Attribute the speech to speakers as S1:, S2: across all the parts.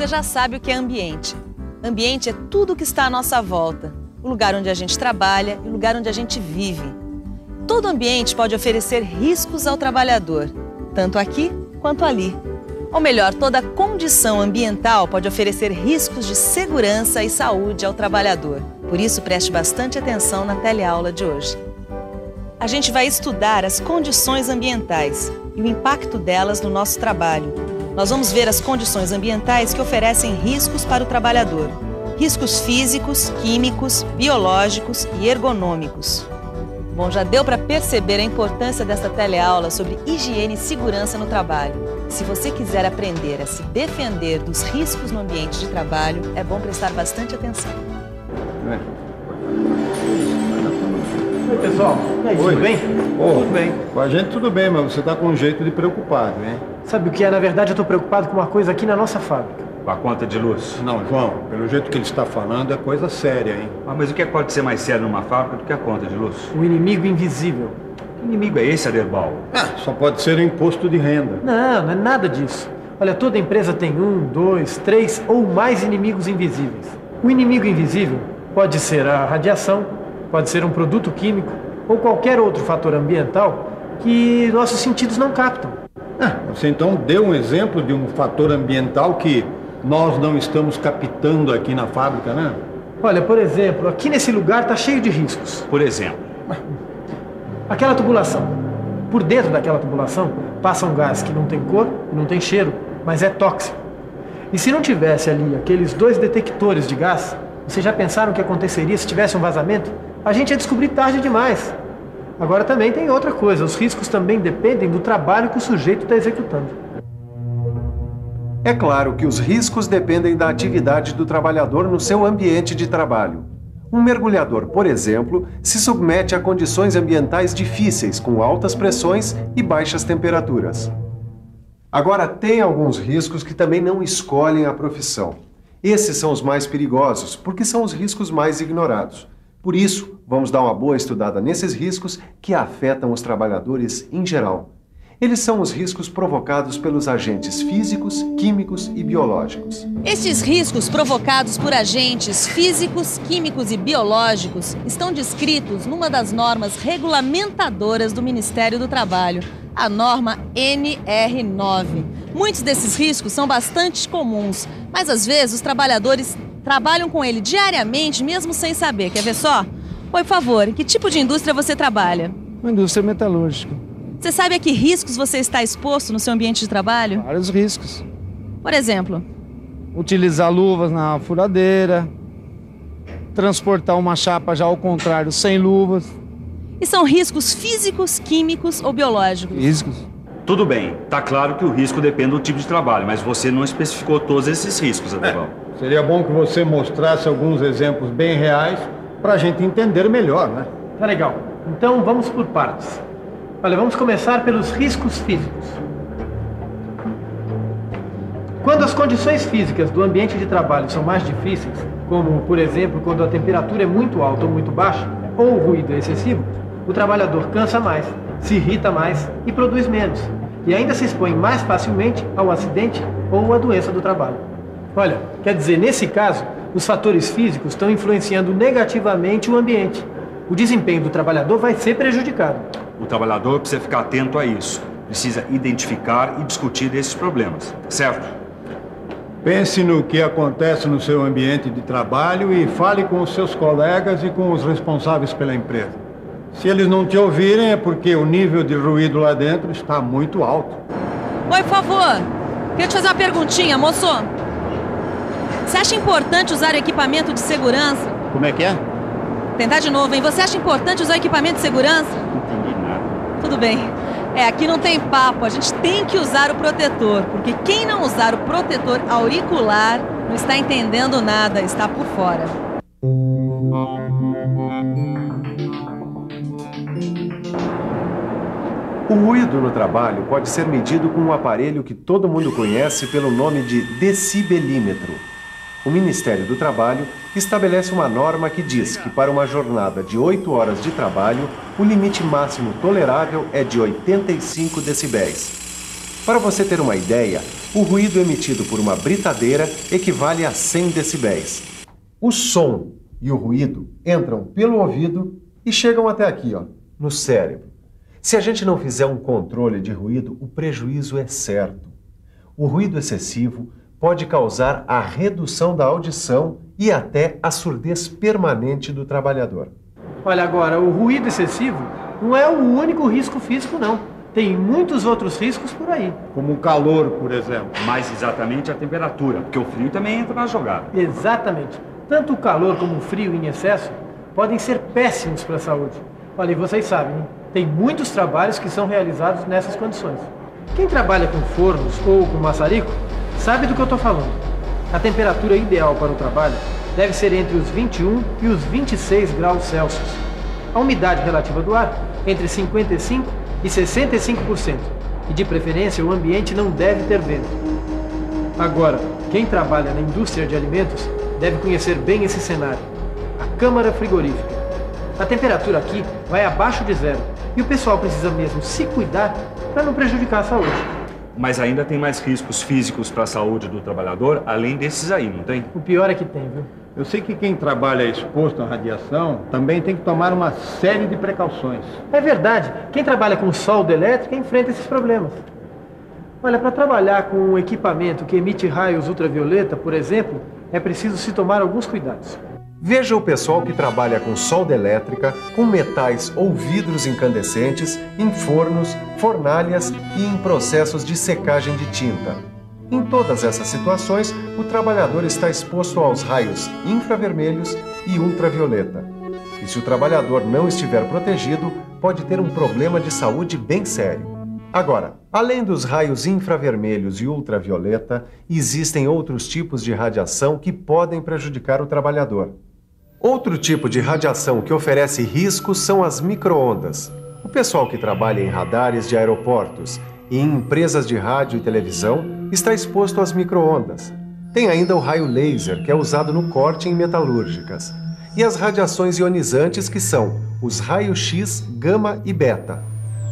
S1: você já sabe o que é ambiente. Ambiente é tudo que está à nossa volta. O lugar onde a gente trabalha e o lugar onde a gente vive. Todo ambiente pode oferecer riscos ao trabalhador, tanto aqui quanto ali. Ou melhor, toda condição ambiental pode oferecer riscos de segurança e saúde ao trabalhador. Por isso, preste bastante atenção na teleaula de hoje. A gente vai estudar as condições ambientais e o impacto delas no nosso trabalho. Nós vamos ver as condições ambientais que oferecem riscos para o trabalhador. Riscos físicos, químicos, biológicos e ergonômicos. Bom, já deu para perceber a importância desta teleaula sobre higiene e segurança no trabalho. Se você quiser aprender a se defender dos riscos no ambiente de trabalho, é bom prestar bastante atenção.
S2: Oi, pessoal. E aí, tudo bem?
S3: Tudo bem. Com a gente tudo bem, mas você está com um jeito de preocupado, hein?
S2: Sabe o que é? Na verdade, eu estou preocupado com uma coisa aqui na nossa fábrica.
S4: Com a conta de luz?
S3: Não, João, pelo jeito que ele está falando, é coisa séria, hein?
S4: Mas o que pode ser mais sério numa fábrica do que a conta de luz?
S2: O inimigo invisível.
S4: Que inimigo é esse, Aderbal?
S3: Só pode ser imposto de renda.
S2: Não é nada disso. Olha, toda empresa tem 1, 2, 3 ou mais inimigos invisíveis. O inimigo invisível pode ser a radiação, pode ser um produto químico ou qualquer outro fator ambiental que nossos sentidos não captam.
S3: Você então deu um exemplo de um fator ambiental que nós não estamos captando aqui na fábrica, né?
S2: Olha, por exemplo, aqui nesse lugar está cheio de riscos.
S4: Por exemplo?
S2: Aquela tubulação. Por dentro daquela tubulação passa um gás que não tem cor, não tem cheiro, mas é tóxico. E se não tivesse ali aqueles 2 detectores de gás, vocês já pensaram o que aconteceria se tivesse um vazamento? A gente ia descobrir tarde demais. Agora também tem outra coisa, os riscos também dependem do trabalho que o sujeito está executando.
S5: É claro que os riscos dependem da atividade do trabalhador no seu ambiente de trabalho. Um mergulhador, por exemplo, se submete a condições ambientais difíceis, com altas pressões e baixas temperaturas. Agora, tem alguns riscos que também não escolhem a profissão. Esses são os mais perigosos, porque são os riscos mais ignorados. Por isso, vamos dar uma boa estudada nesses riscos que afetam os trabalhadores em geral. Eles são os riscos provocados pelos agentes físicos, químicos e biológicos.
S1: Estes riscos provocados por agentes físicos, químicos e biológicos estão descritos numa das normas regulamentadoras do Ministério do Trabalho, a norma NR9. Muitos desses riscos são bastante comuns, mas às vezes os trabalhadores trabalham com ele diariamente, mesmo sem saber. Quer ver só? Por favor, em que tipo de indústria você trabalha?
S6: Uma indústria metalúrgica.
S1: Você sabe a que riscos você está exposto no seu ambiente de trabalho?
S6: Vários riscos.
S1: Por exemplo?
S6: Utilizar luvas na furadeira, transportar uma chapa já ao contrário, sem luvas.
S1: E são riscos físicos, químicos ou biológicos?
S6: Riscos.
S4: Tudo bem, tá claro que o risco depende do tipo de trabalho, mas você não especificou todos esses riscos, Aderbal.
S3: Seria bom que você mostrasse alguns exemplos bem reais para a gente entender melhor, né?
S2: Tá legal. Então vamos por partes. Olha, vamos começar pelos riscos físicos. Quando as condições físicas do ambiente de trabalho são mais difíceis, como, por exemplo, quando a temperatura é muito alta ou muito baixa, ou o ruído é excessivo, o trabalhador cansa mais, se irrita mais e produz menos, e ainda se expõe mais facilmente ao acidente ou à doença do trabalho. Olha, quer dizer, nesse caso, os fatores físicos estão influenciando negativamente o ambiente. O desempenho do trabalhador vai ser prejudicado.
S4: O trabalhador precisa ficar atento a isso. Precisa identificar e discutir esses problemas, certo?
S3: Pense no que acontece no seu ambiente de trabalho e fale com os seus colegas e com os responsáveis pela empresa. Se eles não te ouvirem, é porque o nível de ruído lá dentro está muito alto.
S1: Oi, por favor. Queria te fazer uma perguntinha, moço. Você acha importante usar o equipamento de segurança?
S7: Como é que é?
S1: Tentar de novo, hein? Você acha importante usar o equipamento de segurança?
S7: Não entendi nada.
S1: Tudo bem. Aqui não tem papo. A gente tem que usar o protetor, porque quem não usar o protetor auricular não está entendendo nada, está por fora.
S5: O ruído no trabalho pode ser medido com um aparelho que todo mundo conhece pelo nome de decibelímetro. O Ministério do Trabalho estabelece uma norma que diz que para uma jornada de 8 horas de trabalho, o limite máximo tolerável é de 85 decibéis. Para você ter uma ideia, o ruído emitido por uma britadeira equivale a 100 decibéis. O som e o ruído entram pelo ouvido e chegam até aqui, ó, no cérebro. Se a gente não fizer um controle de ruído, o prejuízo é certo. O ruído excessivo pode causar a redução da audição e até a surdez permanente do trabalhador.
S2: Olha, agora, o ruído excessivo não é o único risco físico, não. Tem muitos outros riscos por aí.
S3: Como o calor, por exemplo.
S4: Mais exatamente a temperatura, porque o frio também entra na jogada.
S2: Exatamente. Tanto o calor como o frio em excesso podem ser péssimos para a saúde. Olha, e vocês sabem, hein? Tem muitos trabalhos que são realizados nessas condições. Quem trabalha com fornos ou com maçarico sabe do que eu estou falando. A temperatura ideal para o trabalho deve ser entre os 21 e os 26 graus Celsius. A umidade relativa do ar entre 55% e 65%. E de preferência o ambiente não deve ter vento. Agora, quem trabalha na indústria de alimentos deve conhecer bem esse cenário. A câmara frigorífica. A temperatura aqui vai abaixo de zero e o pessoal precisa mesmo se cuidar para não prejudicar a saúde.
S4: Mas ainda tem mais riscos físicos para a saúde do trabalhador, além desses aí, não tem?
S2: O pior é que tem, viu?
S3: Eu sei que quem trabalha exposto à radiação também tem que tomar uma série de precauções.
S2: É verdade. Quem trabalha com solda elétrica enfrenta esses problemas. Olha, para trabalhar com um equipamento que emite raios ultravioleta, por exemplo, é preciso se tomar alguns cuidados.
S5: Veja o pessoal que trabalha com solda elétrica, com metais ou vidros incandescentes, em fornos, fornalhas e em processos de secagem de tinta. Em todas essas situações, o trabalhador está exposto aos raios infravermelhos e ultravioleta. E se o trabalhador não estiver protegido, pode ter um problema de saúde bem sério. Agora, além dos raios infravermelhos e ultravioleta, existem outros tipos de radiação que podem prejudicar o trabalhador. Outro tipo de radiação que oferece riscos são as micro-ondas. O pessoal que trabalha em radares de aeroportos e em empresas de rádio e televisão está exposto às micro-ondas. Tem ainda o raio laser, que é usado no corte em metalúrgicas. E as radiações ionizantes, que são os raios-x, gama e beta.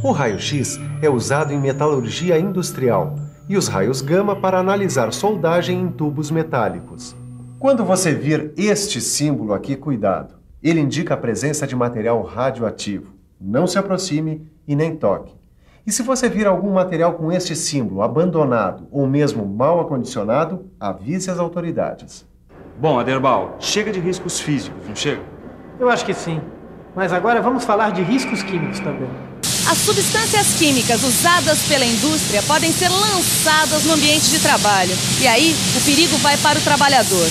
S5: O raio-x é usado em metalurgia industrial e os raios gama para analisar soldagem em tubos metálicos. Quando você vir este símbolo aqui, cuidado. Ele indica a presença de material radioativo. Não se aproxime e nem toque. E se você vir algum material com este símbolo abandonado ou mesmo mal acondicionado, avise as autoridades.
S4: Bom, Aderbal, chega de riscos físicos, não chega?
S2: Eu acho que sim. Mas agora vamos falar de riscos químicos também.
S1: As substâncias químicas usadas pela indústria podem ser lançadas no ambiente de trabalho. E aí, o perigo vai para o trabalhador.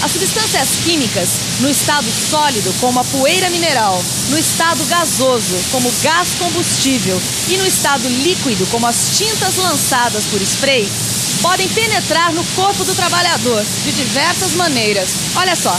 S1: As substâncias químicas, no estado sólido, como a poeira mineral, no estado gasoso, como gás combustível, e no estado líquido, como as tintas lançadas por spray, podem penetrar no corpo do trabalhador de diversas maneiras. Olha só.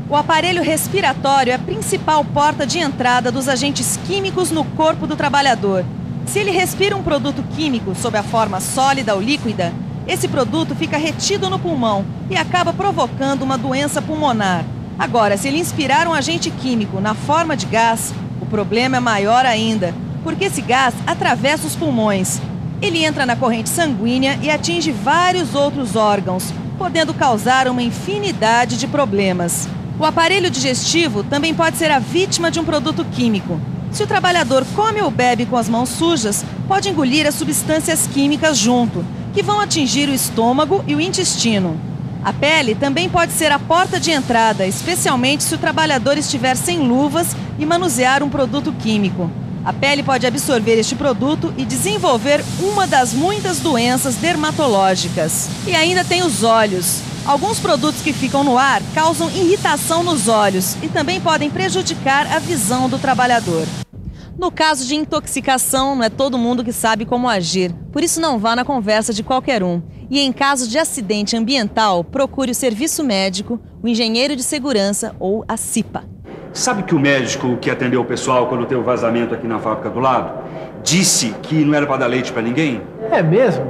S1: O aparelho respiratório é a principal porta de entrada dos agentes químicos no corpo do trabalhador. Se ele respira um produto químico sob a forma sólida ou líquida, esse produto fica retido no pulmão e acaba provocando uma doença pulmonar. Agora, se ele inspirar um agente químico na forma de gás, o problema é maior ainda, porque esse gás atravessa os pulmões. Ele entra na corrente sanguínea e atinge vários outros órgãos, podendo causar uma infinidade de problemas. O aparelho digestivo também pode ser a vítima de um produto químico. Se o trabalhador come ou bebe com as mãos sujas, pode engolir as substâncias químicas junto, que vão atingir o estômago e o intestino. A pele também pode ser a porta de entrada, especialmente se o trabalhador estiver sem luvas e manusear um produto químico. A pele pode absorver este produto e desenvolver uma das muitas doenças dermatológicas. E ainda tem os olhos. Alguns produtos que ficam no ar causam irritação nos olhos e também podem prejudicar a visão do trabalhador. No caso de intoxicação, não é todo mundo que sabe como agir. Por isso, não vá na conversa de qualquer um. E em caso de acidente ambiental, procure o serviço médico, o engenheiro de segurança ou a CIPA.
S4: Sabe que o médico que atendeu o pessoal quando teve o vazamento aqui na fábrica do lado disse que não era para dar leite para ninguém?
S2: É mesmo?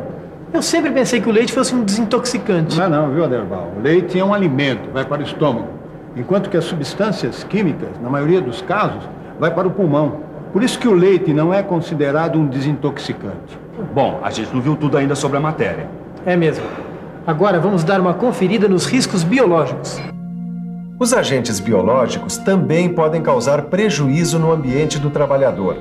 S2: Eu sempre pensei que o leite fosse um desintoxicante.
S3: Não, viu, Aderbal? O leite é um alimento, vai para o estômago. Enquanto que as substâncias químicas, na maioria dos casos, vai para o pulmão. Por isso que o leite não é considerado um desintoxicante.
S4: Bom, a gente não viu tudo ainda sobre a matéria.
S2: É mesmo. Agora vamos dar uma conferida nos riscos biológicos.
S5: Os agentes biológicos também podem causar prejuízo no ambiente do trabalhador.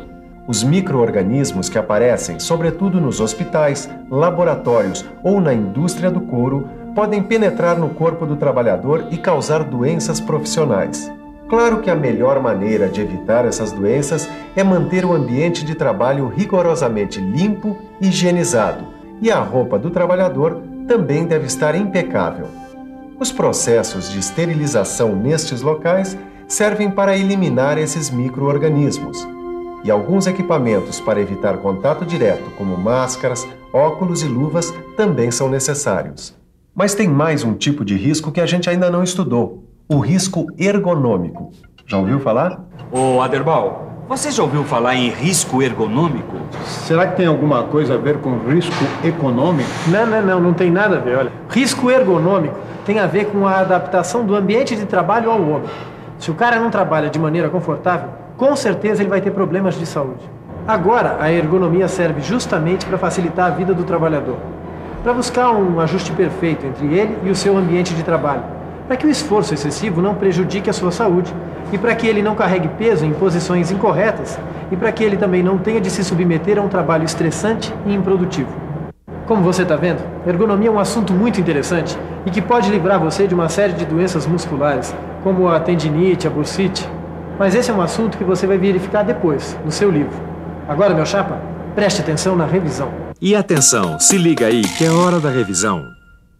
S5: Os micro-organismos que aparecem, sobretudo nos hospitais, laboratórios ou na indústria do couro, podem penetrar no corpo do trabalhador e causar doenças profissionais. Claro que a melhor maneira de evitar essas doenças é manter o ambiente de trabalho rigorosamente limpo e higienizado, e a roupa do trabalhador também deve estar impecável. Os processos de esterilização nestes locais servem para eliminar esses micro-organismos. E alguns equipamentos para evitar contato direto, como máscaras, óculos e luvas, também são necessários. Mas tem mais um tipo de risco que a gente ainda não estudou: o risco ergonômico. Já ouviu falar?
S4: Ô, Aderbal, você já ouviu falar em risco ergonômico?
S3: Será que tem alguma coisa a ver com risco econômico?
S2: Não tem nada a ver, olha. Risco ergonômico tem a ver com a adaptação do ambiente de trabalho ao homem. Se o cara não trabalha de maneira confortável, com certeza ele vai ter problemas de saúde. Agora, a ergonomia serve justamente para facilitar a vida do trabalhador, para buscar um ajuste perfeito entre ele e o seu ambiente de trabalho, para que o esforço excessivo não prejudique a sua saúde e para que ele não carregue peso em posições incorretas e para que ele também não tenha de se submeter a um trabalho estressante e improdutivo. Como você está vendo, ergonomia é um assunto muito interessante e que pode livrar você de uma série de doenças musculares, como a tendinite, a bursite. Mas esse é um assunto que você vai verificar depois, no seu livro. Agora, meu chapa, preste atenção na revisão.
S7: E atenção, se liga aí que é hora da revisão.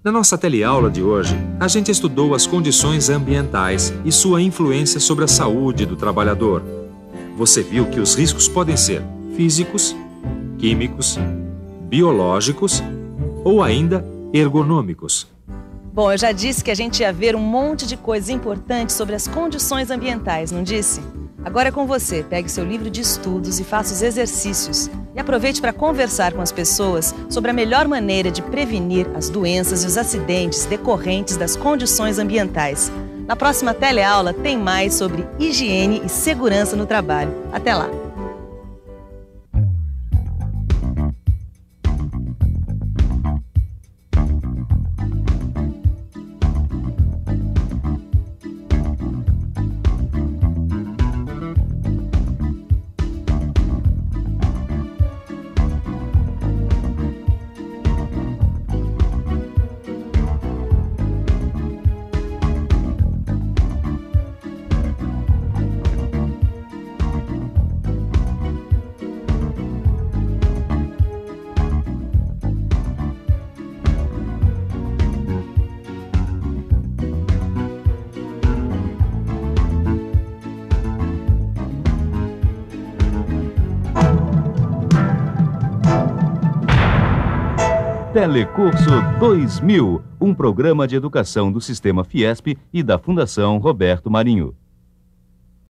S7: Na nossa teleaula de hoje, a gente estudou as condições ambientais e sua influência sobre a saúde do trabalhador. Você viu que os riscos podem ser físicos, químicos, biológicos ou ainda ergonômicos.
S1: Bom, eu já disse que a gente ia ver um monte de coisas importantes sobre as condições ambientais, não disse? Agora é com você. Pegue seu livro de estudos e faça os exercícios. E aproveite para conversar com as pessoas sobre a melhor maneira de prevenir as doenças e os acidentes decorrentes das condições ambientais. Na próxima teleaula tem mais sobre higiene e segurança no trabalho. Até lá!
S8: Telecurso 2000, um programa de educação do Sistema Fiesp e da Fundação Roberto Marinho.